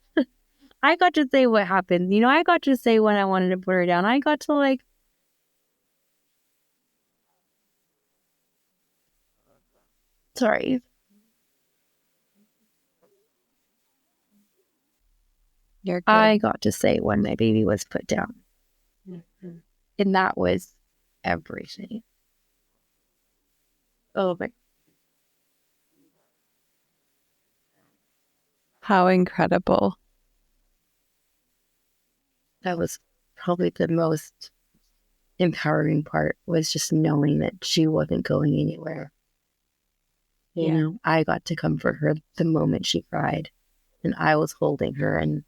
I got to say what happened. I got to say when I wanted to put her down. I got to Sorry. You're good. I got to say when my baby was put down. Mm-hmm. And that was everything. Oh my. How incredible. That was probably the most empowering part, was just knowing that she wasn't going anywhere. I got to comfort her the moment she cried, and I was holding her, and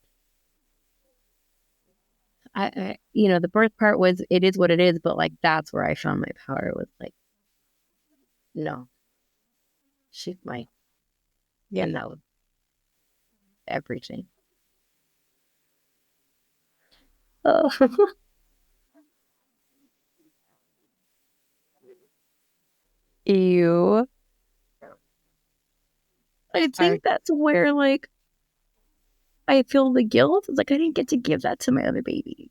I the birth part was, it is what it is, but that's where I found my power, was no, she's mine. Yeah. And that was everything. Oh. You I think that's where, like, I feel the guilt. It's like, I didn't get to give that to my other baby.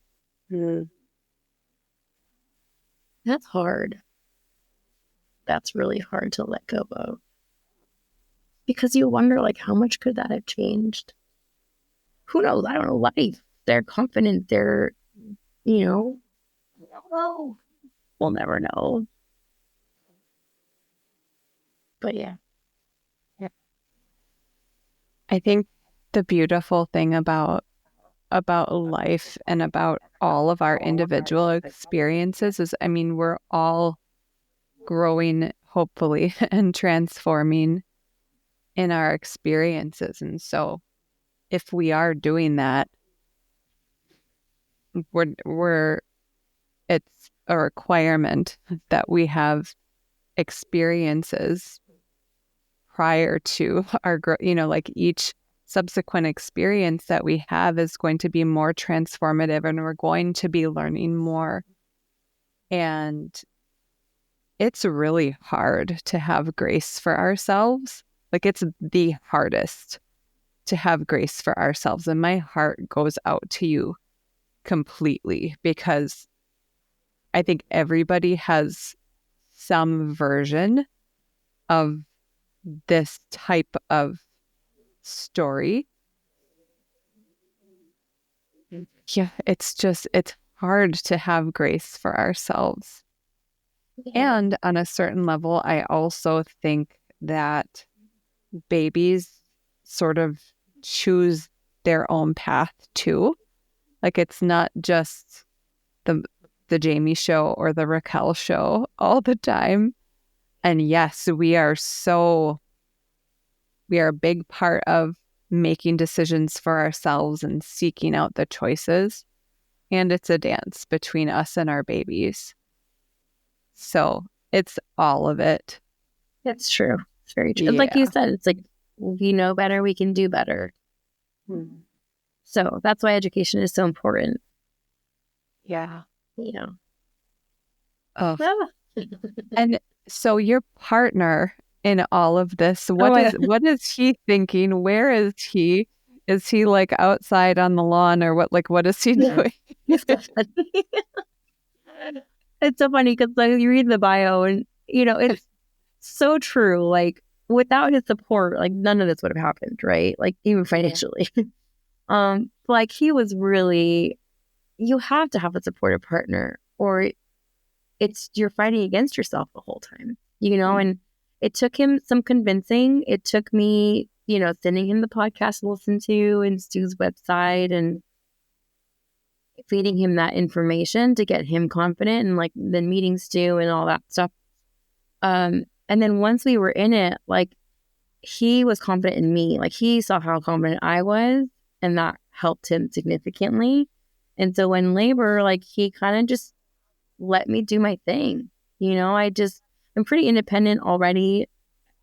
That's hard. That's really hard to let go of. Because you wonder, like, how much could that have changed? Who knows? I don't know. Life. They're confident. They're, well, we'll never know. But yeah. I think the beautiful thing about life and about all of our individual experiences is, I mean, we're all growing, hopefully, and transforming in our experiences. And so if we are doing that, it's a requirement that we have experiences prior to our like each subsequent experience that we have is going to be more transformative, and we're going to be learning more. And it's really hard to have grace for ourselves. Like, it's the hardest to have grace for ourselves. And my heart goes out to you completely, because I think everybody has some version of this type of story. Yeah, it's hard to have grace for ourselves. Yeah. And on a certain level, I also think that babies sort of choose their own path too. Like, it's not just the Jamie show or the Raquel show all the time. And yes, we are a big part of making decisions for ourselves and seeking out the choices. And it's a dance between us and our babies. So it's all of it. That's true. It's very true. Yeah. Like you said, it's like, we know better, we can do better. So that's why education is so important. Yeah. Yeah. Oh. And so your partner in all of this, what is he thinking? Where is he? Is he like outside on the lawn, or what is he doing? It's so funny because like, you read the bio and it's so true. Like, without his support, like, none of this would have happened, right? Like, even financially. Like, he was really, you have to have a supportive partner, or you're fighting against yourself the whole time, and it took him some convincing. It took me, sending him the podcast to listen to and Stu's website and feeding him that information to get him confident, and like then meeting Stu and all that stuff. And then once we were in it, like, he was confident in me. Like, he saw how confident I was, and that helped him significantly. And so in labor, like, he kind of just let me do my thing. I'm pretty independent already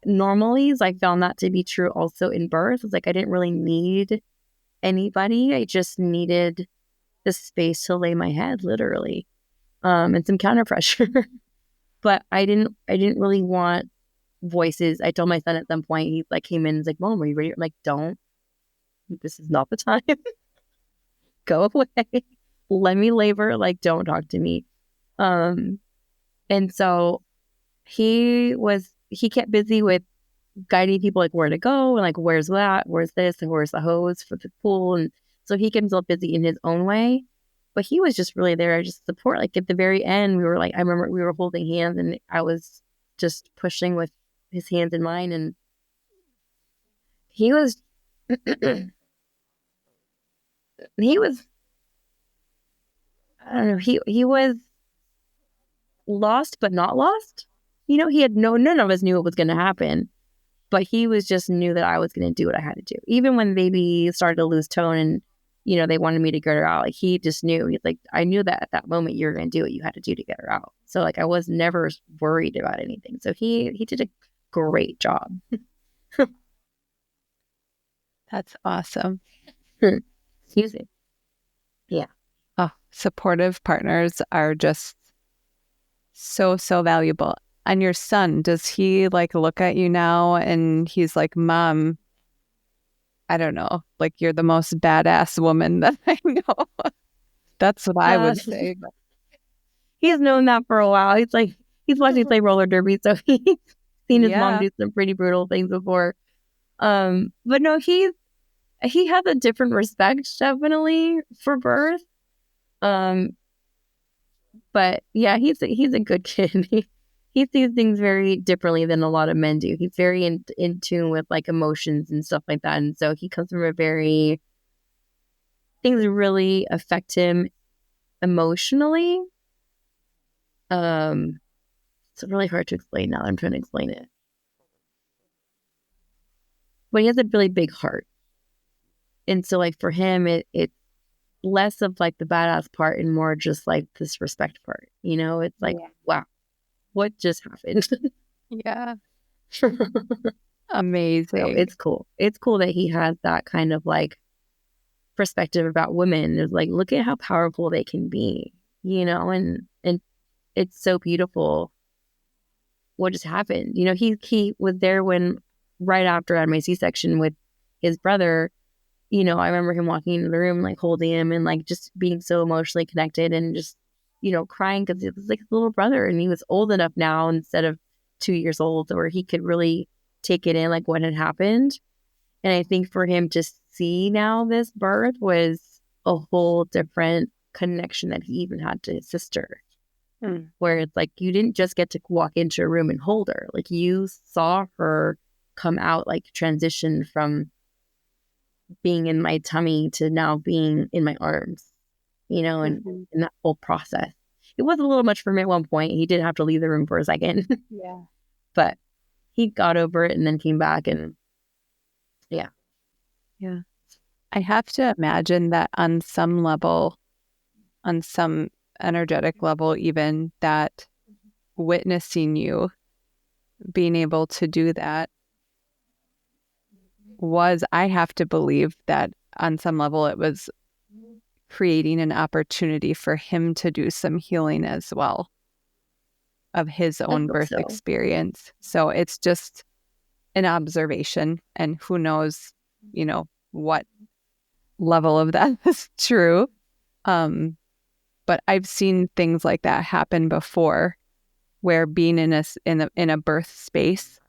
normally. So I found that to be true also in birth. It's like, I didn't really need anybody. I just needed the space to lay my head, literally, and some counter pressure. But I didn't really want voices. I told my son at some point, he like came in and was like, "Mom, are you ready?" I'm like, "Don't. This is not the time. Go away. Let me labor. Like, don't talk to me." And so he kept busy with guiding people, like, where to go and like, where's that, where's this, and where's the hose for the pool. And so he kept himself busy in his own way, but he was just really there just support. Like, at the very end, we were like, I remember we were holding hands and I was just pushing with his hands in mine, and he was he was, I don't know, he was lost but not lost. He had none of us knew what was going to happen, but he was just knew that I was going to do what I had to do. Even when baby started to lose tone and they wanted me to get her out, like, he just knew. He's like, I knew that at that moment you were going to do what you had to do to get her out. So like, I was never worried about anything. So he did a great job. That's awesome. Excuse me. Yeah. Oh, supportive partners are just so, so valuable. And your son, does he like look at you now and he's like, Mom, I don't know, like you're the most badass woman that I know? That's what I would say. He's known that for a while. He's watched me play roller derby, so he's seen his mom do some pretty brutal things before. But no, he has a different respect definitely for birth. But yeah, he's a good kid. He sees things very differently than a lot of men do. He's very in tune with like emotions and stuff like that. And so he comes from things really affect him emotionally. It's really hard to explain now that I'm trying to explain it. But he has a really big heart. And so like for him, it's less of like the badass part and more just like this respect part. You know, it's like, wow, what just happened? Yeah. Amazing. So it's cool. It's cool that he has that kind of like perspective about women. It's like, look at how powerful they can be, you know, and it's so beautiful what just happened. You know, he was there when right after I had my C-section with his brother. You know, I remember him walking into the room, like holding him and like just being so emotionally connected and just, you know, crying because it was like his little brother and he was old enough now instead of 2 years old where he could really take it in like what had happened. And I think for him to see now this birth was a whole different connection that he even had to his sister. Where it's like you didn't just get to walk into a room and hold her. Like you saw her come out, like transition from being in my tummy to now being in my arms, you know, and that whole process. It was a little much for him at one point. He did have to leave the room for a second. Yeah. But he got over it and then came back and yeah. Yeah. I have to imagine that on some level, on some energetic level, even that witnessing you being able to do that was, I have to believe that on some level it was creating an opportunity for him to do some healing as well of his own birth experience. So it's just an observation, and who knows, you know, what level of that is true. But I've seen things like that happen before, where being in a birth space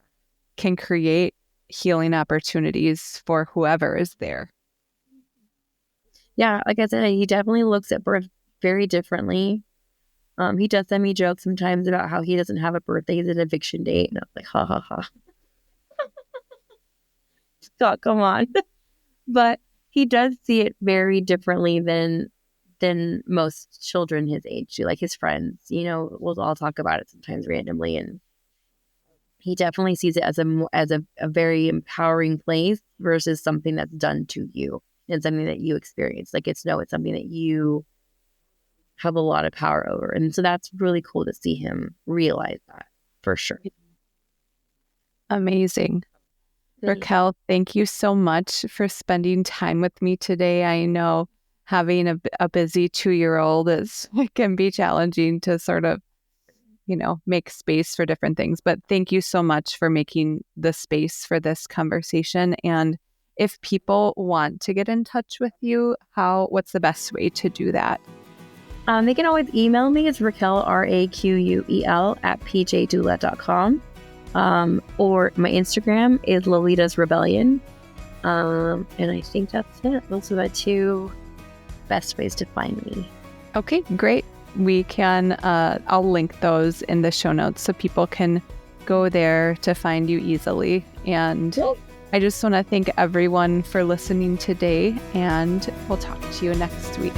can create healing opportunities for whoever is there. Yeah, like I said, he definitely looks at birth very differently. He does send me jokes sometimes about how he doesn't have a birthday, he's an eviction date. And I was like, ha ha ha. Scott, come on. But he does see it very differently than most children his age do, like his friends. You know, we'll all talk about it sometimes randomly, and he definitely sees it as a very empowering place versus something that's done to you and something that you experience. Like it's something that you have a lot of power over, and so that's really cool to see him realize that for sure. Amazing. Raquel, thank you so much for spending time with me today. I know having a busy 2-year-old can be challenging to sort of, you know, make space for different things. But thank you so much for making the space for this conversation. And if people want to get in touch with you, what's the best way to do that? They can always email me. It's Raquel, RAQUEL @pjdoula.com. Or my Instagram is Lolita's Rebellion. And I think that's it. Those are the 2 best ways to find me. Okay, great. We can, I'll link those in the show notes so people can go there to find you easily. And I just want to thank everyone for listening today, and we'll talk to you next week.